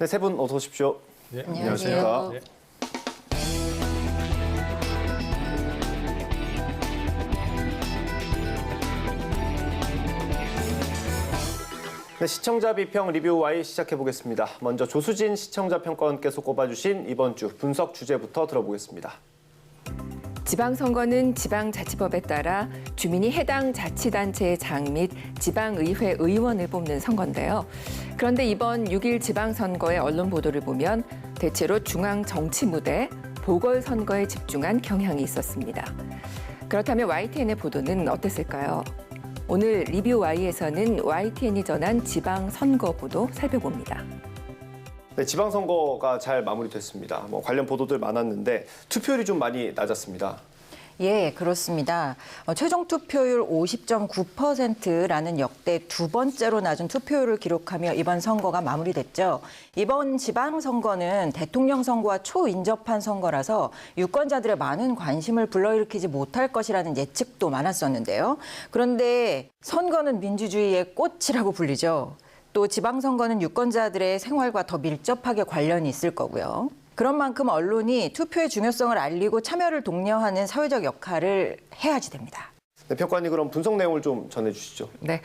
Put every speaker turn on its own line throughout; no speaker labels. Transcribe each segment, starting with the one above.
네, 세 분 어서 오십시오.
네,
안녕하십니까.
네.
네, 시청자 비평 리뷰 Y 시작해 보겠습니다. 먼저 조수진 시청자 평가원께서 꼽아주신 이번 주 분석 주제부터 들어보겠습니다.
지방선거는 지방자치법에 따라 주민이 해당 자치단체의 장 및 지방의회 의원을 뽑는 선거인데요. 그런데 이번 6일 지방선거의 언론 보도를 보면 대체로 중앙 정치 무대, 보궐선거에 집중한 경향이 있었습니다. 그렇다면 YTN의 보도는 어땠을까요? 오늘 리뷰 Y에서는 YTN이 전한 지방선거 보도 살펴봅니다.
네, 지방선거가 잘 마무리됐습니다. 관련 보도들 많았는데 투표율이 좀 많이 낮았습니다.
예, 그렇습니다. 최종 투표율 50.9%라는 역대 두 번째로 낮은 투표율을 기록하며 이번 선거가 마무리됐죠. 이번 지방선거는 대통령 선거와 초인접한 선거라서 유권자들의 많은 관심을 불러일으키지 못할 것이라는 예측도 많았었는데요. 그런데 선거는 민주주의의 꽃이라고 불리죠. 또 지방선거는 유권자들의 생활과 더 밀접하게 관련이 있을 거고요. 그런 만큼 언론이 투표의 중요성을 알리고 참여를 독려하는 사회적 역할을 해야지 됩니다.
네, 평가원님 그럼 분석 내용을 좀 전해주시죠.
네,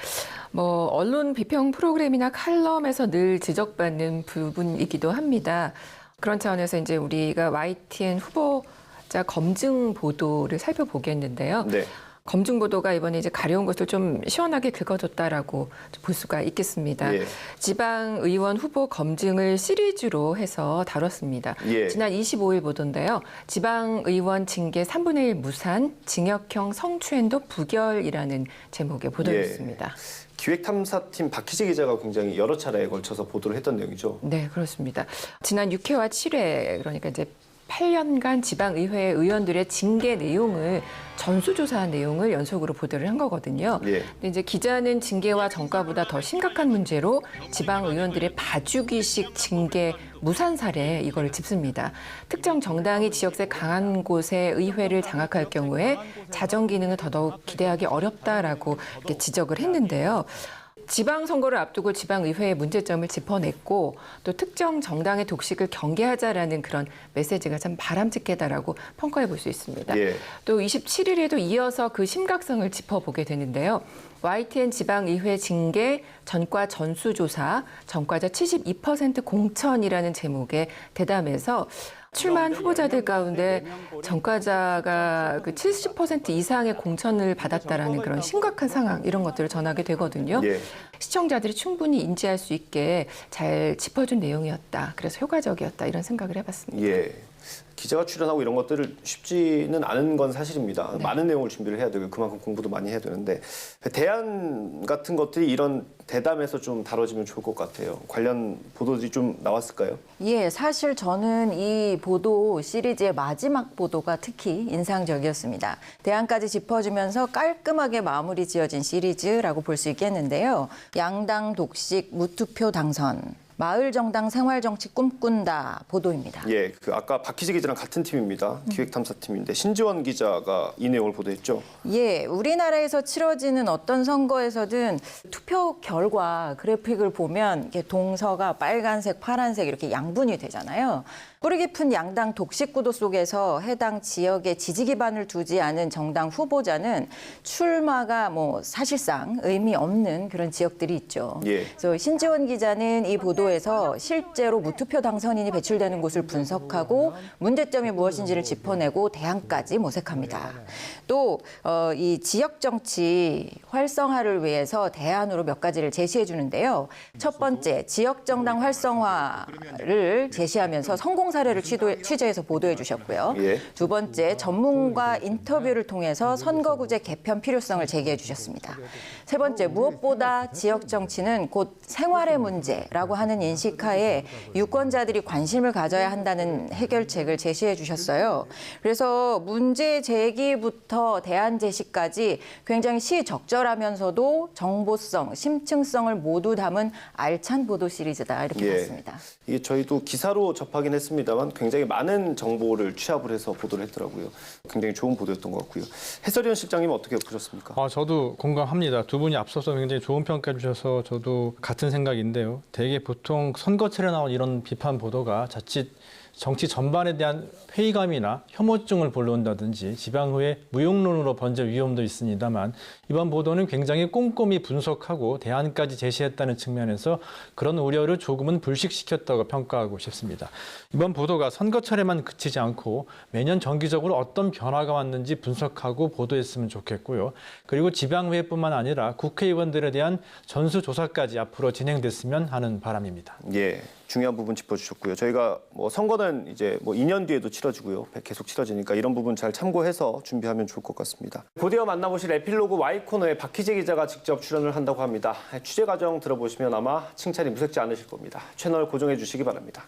언론 비평 프로그램이나 칼럼에서 늘 지적받는 부분이기도 합니다. 그런 차원에서 이제 우리가 YTN 후보자 검증 보도를 살펴보겠는데요.
네.
검증 보도가 이번에 이제 가려운 것을 좀 시원하게 긁어줬다라고 볼 수가 있겠습니다.
예.
지방의원 후보 검증을 시리즈로 해서 다뤘습니다.
예.
지난 25일 보도인데요. 지방의원 징계 3분의 1 무산, 징역형 성추행도 부결이라는 제목의 보도였습니다.
예. 기획탐사팀 박희재 기자가 굉장히 여러 차례에 걸쳐서 보도를 했던 내용이죠.
네, 그렇습니다. 지난 6회와 7회, 그러니까 이제 8년간 지방의회 의원들의 징계 내용을 전수조사한 내용을 연속으로 보도를 한 거거든요.
예.
근데 이제 기자는 징계와 전과보다 더 심각한 문제로 지방의원들의 봐주기식 징계 무산 사례 이거를 짚습니다. 특정 정당이 지역세 강한 곳의 의회를 장악할 경우에 자정 기능을 더더욱 기대하기 어렵다라고 이렇게 지적을 했는데요. 지방선거를 앞두고 지방의회의 문제점을 짚어냈고 또 특정 정당의 독식을 경계하자라는 그런 메시지가 참 바람직하다라고 평가해 볼 수 있습니다.
예.
또 27일에도 이어서 그 심각성을 짚어보게 되는데요. YTN 지방의회 징계 전과 전수조사, 전과자 72% 공천이라는 제목의 대담에서 출마한 후보자들 가운데 전과자가 그 70% 이상의 공천을 받았다라는 그런 심각한 상황 이런 것들을 전하게 되거든요.
예.
시청자들이 충분히 인지할 수 있게 잘 짚어준 내용이었다. 그래서 효과적이었다 이런 생각을 해봤습니다.
예. 기자가 출연하고 이런 것들을 쉽지는 않은 건 사실입니다.
네.
많은 내용을 준비를 해야 되고 그만큼 공부도 많이 해야 되는데 대안 같은 것들이 이런 대담에서 좀 다뤄지면 좋을 것 같아요. 관련 보도들이 좀 나왔을까요?
예, 사실 저는 이 보도 시리즈의 마지막 보도가 특히 인상적이었습니다. 대안까지 짚어주면서 깔끔하게 마무리 지어진 시리즈라고 볼 수 있겠는데요. 양당 독식 무투표 당선. 마을 정당 생활 정치 꿈꾼다 보도입니다.
예, 아까 박희재 기자랑 같은 팀입니다. 기획탐사팀인데 신지원 기자가 이 내용을 보도했죠.
예, 우리나라에서 치러지는 어떤 선거에서든 투표 결과 그래픽을 보면 이렇게 동서가 빨간색, 파란색 이렇게 양분이 되잖아요. 뿌리 깊은 양당 독식 구도 속에서 해당 지역에 지지 기반을 두지 않은 정당 후보자는 출마가 사실상 의미 없는 그런 지역들이 있죠.
예.
그래서 신지원 기자는 이 보도에서 실제로 무투표 당선인이 배출되는 곳을 분석하고 문제점이 무엇인지를 짚어내고 대안까지 모색합니다. 또 이 지역 정치 활성화를 위해서 대안으로 몇 가지를 제시해 주는데요. 첫 번째, 지역 정당 활성화를 제시하면서 성공 사례를 취재해서 보도해 주셨고요.
예.
두 번째, 전문가 인터뷰를 통해서 선거구제 개편 필요성을 제기해 주셨습니다. 세 번째, 무엇보다 지역 정치는 곧 생활의 문제라고 하는 인식하에 유권자들이 관심을 가져야 한다는 해결책을 제시해 주셨어요. 그래서 문제 제기부터 대안 제시까지 굉장히 시적절하면서도 정보성, 심층성을 모두 담은 알찬 보도 시리즈다 이렇게 봤습니다.
이게 저희도 기사로 접하긴 했습니다. 했습니다만 굉장히 많은 정보를 취합을 해서 보도를 했더라고요. 굉장히 좋은 보도였던 것 같고요. 해설위원 실장님은 어떻게 보셨습니까?
저도 공감합니다. 두 분이 앞서서 굉장히 좋은 평가 주셔서 저도 같은 생각인데요. 대개 보통 선거철에 나온 이런 비판 보도가 자칫 정치 전반에 대한 회의감이나 혐오증을 불러온다든지 지방의회 무용론으로 번질 위험도 있습니다만 이번 보도는 굉장히 꼼꼼히 분석하고 대안까지 제시했다는 측면에서 그런 우려를 조금은 불식시켰다고 평가하고 싶습니다. 이번 보도가 선거철에만 그치지 않고 매년 정기적으로 어떤 변화가 왔는지 분석하고 보도했으면 좋겠고요. 그리고 지방의회뿐만 아니라 국회의원들에 대한 전수조사까지 앞으로 진행됐으면 하는 바람입니다.
예, 중요한 부분 짚어주셨고요. 저희가 선거는 이제 2년 뒤에도 치러지고요. 계속 치러지니까 이런 부분 잘 참고해서 준비하면 좋을 것 같습니다. 곧이어 만나보실 에필로그 Y코너에 박희재 기자가 직접 출연을 한다고 합니다. 취재 과정 들어보시면 아마 칭찬이 무색지 않으실 겁니다. 채널 고정해 주시기 바랍니다.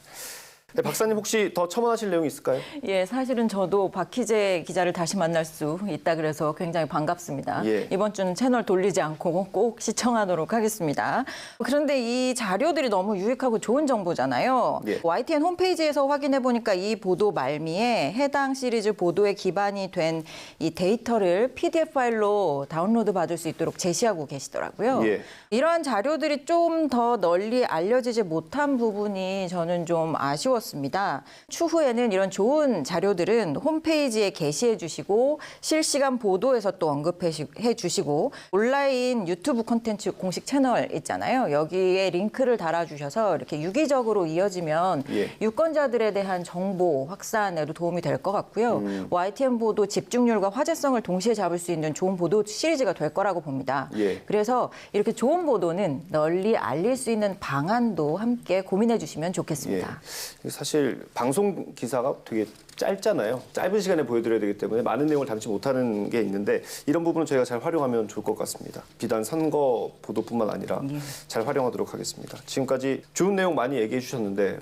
네, 박사님 혹시 더 첨언하실 내용이 있을까요?
예, 사실은 저도 박희재 기자를 다시 만날 수 있다 그래서 굉장히 반갑습니다.
예.
이번 주는 채널 돌리지 않고 꼭 시청하도록 하겠습니다. 그런데 이 자료들이 너무 유익하고 좋은 정보잖아요.
예.
YTN 홈페이지에서 확인해 보니까 이 보도 말미에 해당 시리즈 보도에 기반이 된 이 데이터를 PDF 파일로 다운로드 받을 수 있도록 제시하고 계시더라고요.
예.
이러한 자료들이 좀 더 널리 알려지지 못한 부분이 저는 좀 아쉬웠습니다. 추후에는 이런 좋은 자료들은 홈페이지에 게시해 주시고 실시간 보도에서 또 언급해 주시고 온라인 유튜브 콘텐츠 공식 채널 있잖아요. 여기에 링크를 달아주셔서 이렇게 유기적으로 이어지면
예.
유권자들에 대한 정보 확산에도 도움이 될 것 같고요. YTN 보도 집중률과 화제성을 동시에 잡을 수 있는 좋은 보도 시리즈가 될 거라고 봅니다.
예.
그래서 이렇게 좋은 보도는 널리 알릴 수 있는 방안도 함께 고민해 주시면 좋겠습니다.
예. 사실 방송 기사가 되게 짧잖아요. 짧은 시간에 보여드려야 되기 때문에 많은 내용을 담지 못하는 게 있는데 이런 부분은 저희가 잘 활용하면 좋을 것 같습니다. 비단 선거 보도뿐만 아니라 잘 활용하도록 하겠습니다. 지금까지 좋은 내용 많이 얘기해 주셨는데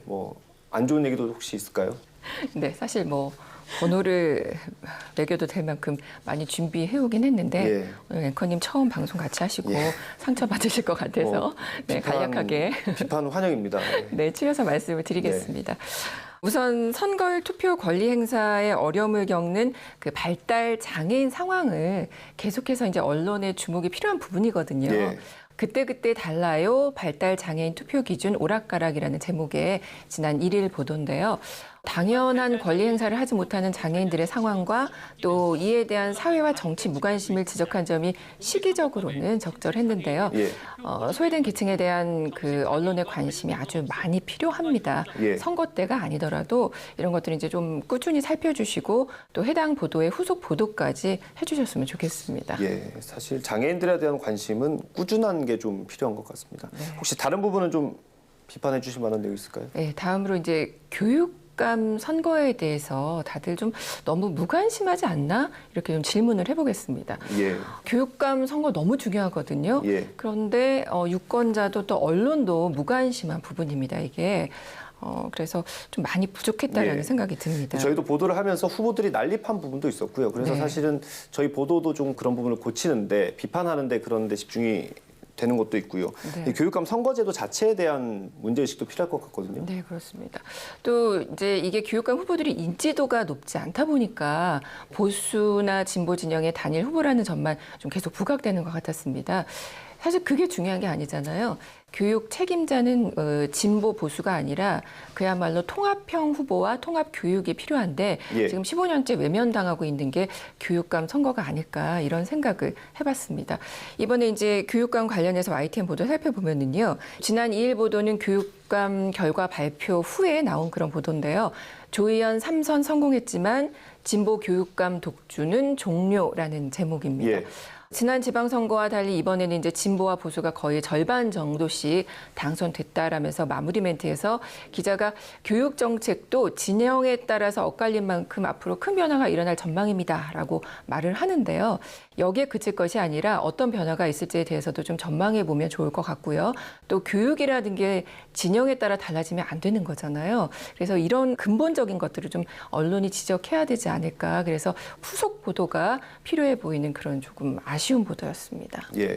안 좋은 얘기도 혹시 있을까요?
네, 사실 번호를 매겨도 될 만큼 많이 준비해 오긴 했는데
예.
오늘 앵커님 처음 방송 같이 하시고
예.
상처 받으실 것 같아서 네, 간략하게
비판 환영입니다.
네, 추려서 말씀을 드리겠습니다. 우선 선거일 투표 권리 행사에 어려움을 겪는 그 발달 장애인 상황을 계속해서 이제 언론의 주목이 필요한 부분이거든요.
예.
그때그때 달라요. 발달 장애인 투표 기준 오락가락이라는 제목의 지난 1일 보도인데요. 당연한 권리 행사를 하지 못하는 장애인들의 상황과 또 이에 대한 사회와 정치 무관심을 지적한 점이 시기적으로는 적절했는데요.
예.
소외된 계층에 대한 그 언론의 관심이 아주 많이 필요합니다.
예.
선거 때가 아니더라도 이런 것들을 이제 좀 꾸준히 살펴주시고 또 해당 보도의 후속 보도까지 해주셨으면 좋겠습니다.
예, 사실 장애인들에 대한 관심은 꾸준한 게 좀 필요한 것 같습니다.
네.
혹시 다른 부분은 좀 비판해 주실 만한 내용 있을까요?
네, 다음으로 이제 교육감 선거에 대해서 다들 좀 너무 무관심하지 않나 이렇게 좀 질문을 해보겠습니다.
예.
교육감 선거 너무 중요하거든요.
예.
그런데 유권자도 또 언론도 무관심한 부분입니다. 이게. 그래서 좀 많이 부족했다라는
예.
생각이 듭니다.
저희도 보도를 하면서 후보들이 난립한 부분도 있었고요. 그래서
네.
사실은 저희 보도도 좀 그런 부분을 고치는데 비판하는데 그런 데 집중이 되는 것도 있고요.
네.
이 교육감 선거제도 자체에 대한 문제의식도 필요할 것 같거든요.
네, 그렇습니다. 또 이제 이게 교육감 후보들이 인지도가 높지 않다 보니까 보수나 진보 진영의 단일 후보라는 점만 좀 계속 부각되는 것 같았습니다. 사실 그게 중요한 게 아니잖아요. 교육 책임자는 진보 보수가 아니라 그야말로 통합형 후보와 통합 교육이 필요한데
예.
지금 15년째 외면당하고 있는 게 교육감 선거가 아닐까 이런 생각을 해봤습니다. 이번에 이제 교육감 관련해서 YTN 보도 살펴보면은요. 지난 2일 보도는 교육감 결과 발표 후에 나온 그런 보도인데요. 조희연 3선 성공했지만 진보 교육감 독주는 종료라는 제목입니다.
예.
지난 지방선거와 달리 이번에는 이제 진보와 보수가 거의 절반 정도씩 당선됐다라면서 마무리 멘트에서 기자가 교육 정책도 진영에 따라서 엇갈린 만큼 앞으로 큰 변화가 일어날 전망입니다라고 말을 하는데요. 여기에 그칠 것이 아니라 어떤 변화가 있을지에 대해서도 좀 전망해 보면 좋을 것 같고요. 또 교육이라는 게 진영에 따라 달라지면 안 되는 거잖아요. 그래서 이런 근본적인 것들을 좀 언론이 지적해야 되지 않을까. 그래서 후속 보도가 필요해 보이는 그런 조금 아쉬운 보도였습니다.
예.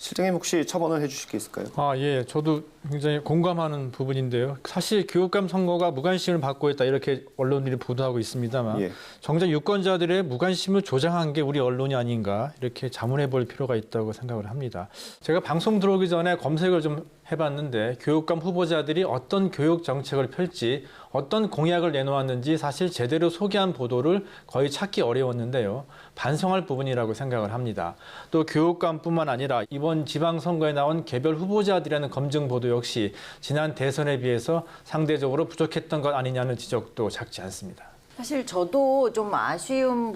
실장님 혹시 첨언을 해주실 게 있을까요?
예. 저도 굉장히 공감하는 부분인데요. 사실 교육감 선거가 무관심을 받고 있다 이렇게 언론들이 보도하고 있습니다만
예.
정작 유권자들의 무관심을 조장한 게 우리 언론이 아닌가 이렇게 자문해 볼 필요가 있다고 생각을 합니다. 제가 방송 들어오기 전에 검색을 좀 해봤는데 교육감 후보자들이 어떤 교육 정책을 펼지 어떤 공약을 내놓았는지 사실 제대로 소개한 보도를 거의 찾기 어려웠는데요. 반성할 부분이라고 생각을 합니다. 또 교육감뿐만 아니라 이번 지방선거에 나온 개별 후보자들이라는 검증 보도 역시 지난 대선에 비해서 상대적으로 부족했던 것 아니냐는 지적도 작지 않습니다.
사실 저도 좀 아쉬운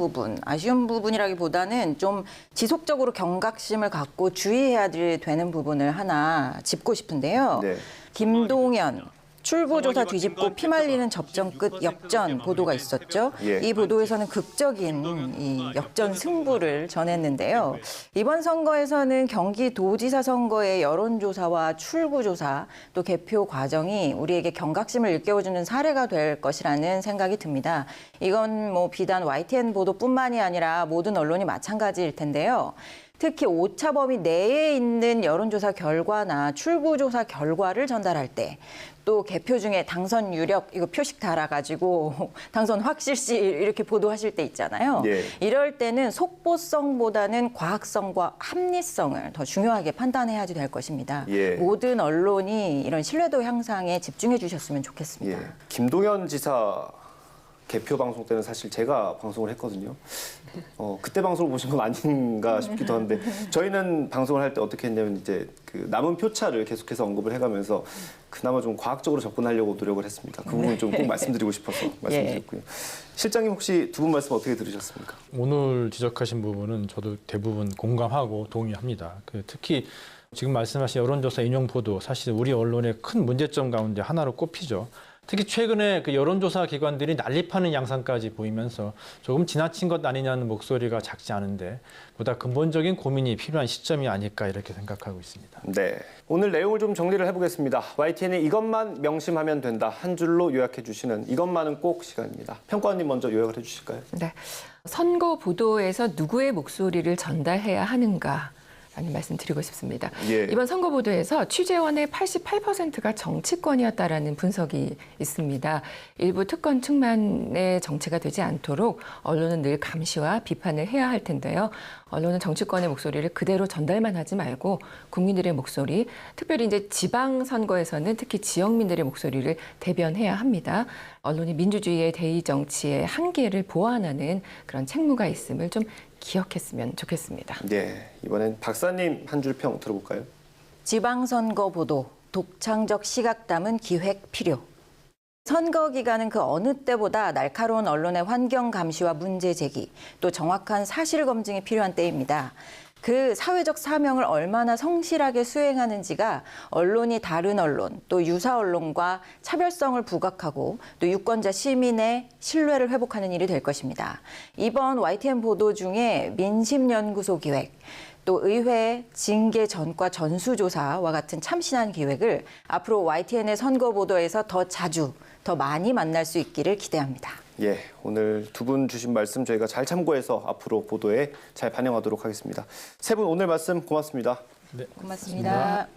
부분이라기보다는 좀 지속적으로 경각심을 갖고 주의해야 되는 부분을 하나 짚고 싶은데요.
네.
김동연 출구조사 뒤집고 피말리는 접전 끝 역전 보도가 있었죠.
예.
이 보도에서는 극적인 이 역전 승부를 전했는데요. 이번 선거에서는 경기도지사 선거의 여론조사와 출구조사 또 개표 과정이 우리에게 경각심을 일깨워주는 사례가 될 것이라는 생각이 듭니다. 이건 뭐 비단 YTN 보도뿐만이 아니라 모든 언론이 마찬가지일 텐데요. 특히 오차범위 내에 있는 여론조사 결과나 출구조사 결과를 전달할 때 또 개표 중에 당선 유력 이거 표식 달아가지고 당선 확실시 이렇게 보도하실 때 있잖아요.
예.
이럴 때는 속보성보다는 과학성과 합리성을 더 중요하게 판단해야 될 것입니다.
예.
모든 언론이 이런 신뢰도 향상에 집중해 주셨으면 좋겠습니다.
예. 김동연 지사 개표 방송 때는 사실 제가 방송을 했거든요. 그때 방송을 보신 건 아닌가 싶기도 한데 저희는 방송을 할 때 어떻게 했냐면 이제 그 남은 표차를 계속해서 언급을 해가면서 그나마 좀 과학적으로 접근하려고 노력을 했습니다. 그 부분 좀 꼭 말씀드리고 싶어서 말씀드렸고요. 실장님 혹시 두 분 말씀 어떻게 들으셨습니까?
오늘 지적하신 부분은 저도 대부분 공감하고 동의합니다. 특히 지금 말씀하신 여론조사 인용 보도 사실 우리 언론의 큰 문제점 가운데 하나로 꼽히죠. 특히 최근에 그 여론조사 기관들이 난립하는 양상까지 보이면서 조금 지나친 것 아니냐는 목소리가 작지 않은데 보다 근본적인 고민이 필요한 시점이 아닐까 이렇게 생각하고 있습니다.
네. 오늘 내용을 좀 정리를 해보겠습니다. YTN의 이것만 명심하면 된다. 한 줄로 요약해 주시는 이것만은 꼭 시간입니다. 평가원님 먼저 요약을 해주실까요?
네. 선거 보도에서 누구의 목소리를 전달해야 하는가? 라는 말씀 드리고 싶습니다.
예.
이번 선거 보도에서 취재원의 88%가 정치권이었다라는 분석이 있습니다. 일부 특권 충만의 정치가 되지 않도록 언론은 늘 감시와 비판을 해야 할 텐데요. 언론은 정치권의 목소리를 그대로 전달만 하지 말고 국민들의 목소리, 특별히 이제 지방선거에서는 특히 지역민들의 목소리를 대변해야 합니다. 언론이 민주주의의 대의 정치의 한계를 보완하는 그런 책무가 있음을 좀 기억했으면 좋겠습니다.
네. 이번엔 박사님 한 줄 평 들어볼까요?
지방선거 보도, 독창적 시각 담은 기획 필요. 선거 기간은 그 어느 때보다 날카로운 언론의 환경 감시와 문제 제기, 또 정확한 사실 검증이 필요한 때입니다. 그 사회적 사명을 얼마나 성실하게 수행하는지가 언론이 다른 언론, 또 유사 언론과 차별성을 부각하고 또 유권자 시민의 신뢰를 회복하는 일이 될 것입니다. 이번 YTN 보도 중에 민심연구소 기획, 또 의회 징계 전과 전수조사와 같은 참신한 기획을 앞으로 YTN의 선거 보도에서 더 자주, 더 많이 만날 수 있기를 기대합니다.
예, 오늘 두 분 주신 말씀 저희가 잘 참고해서 앞으로 보도에 잘 반영하도록 하겠습니다. 세 분 오늘 말씀 고맙습니다.
네,
고맙습니다.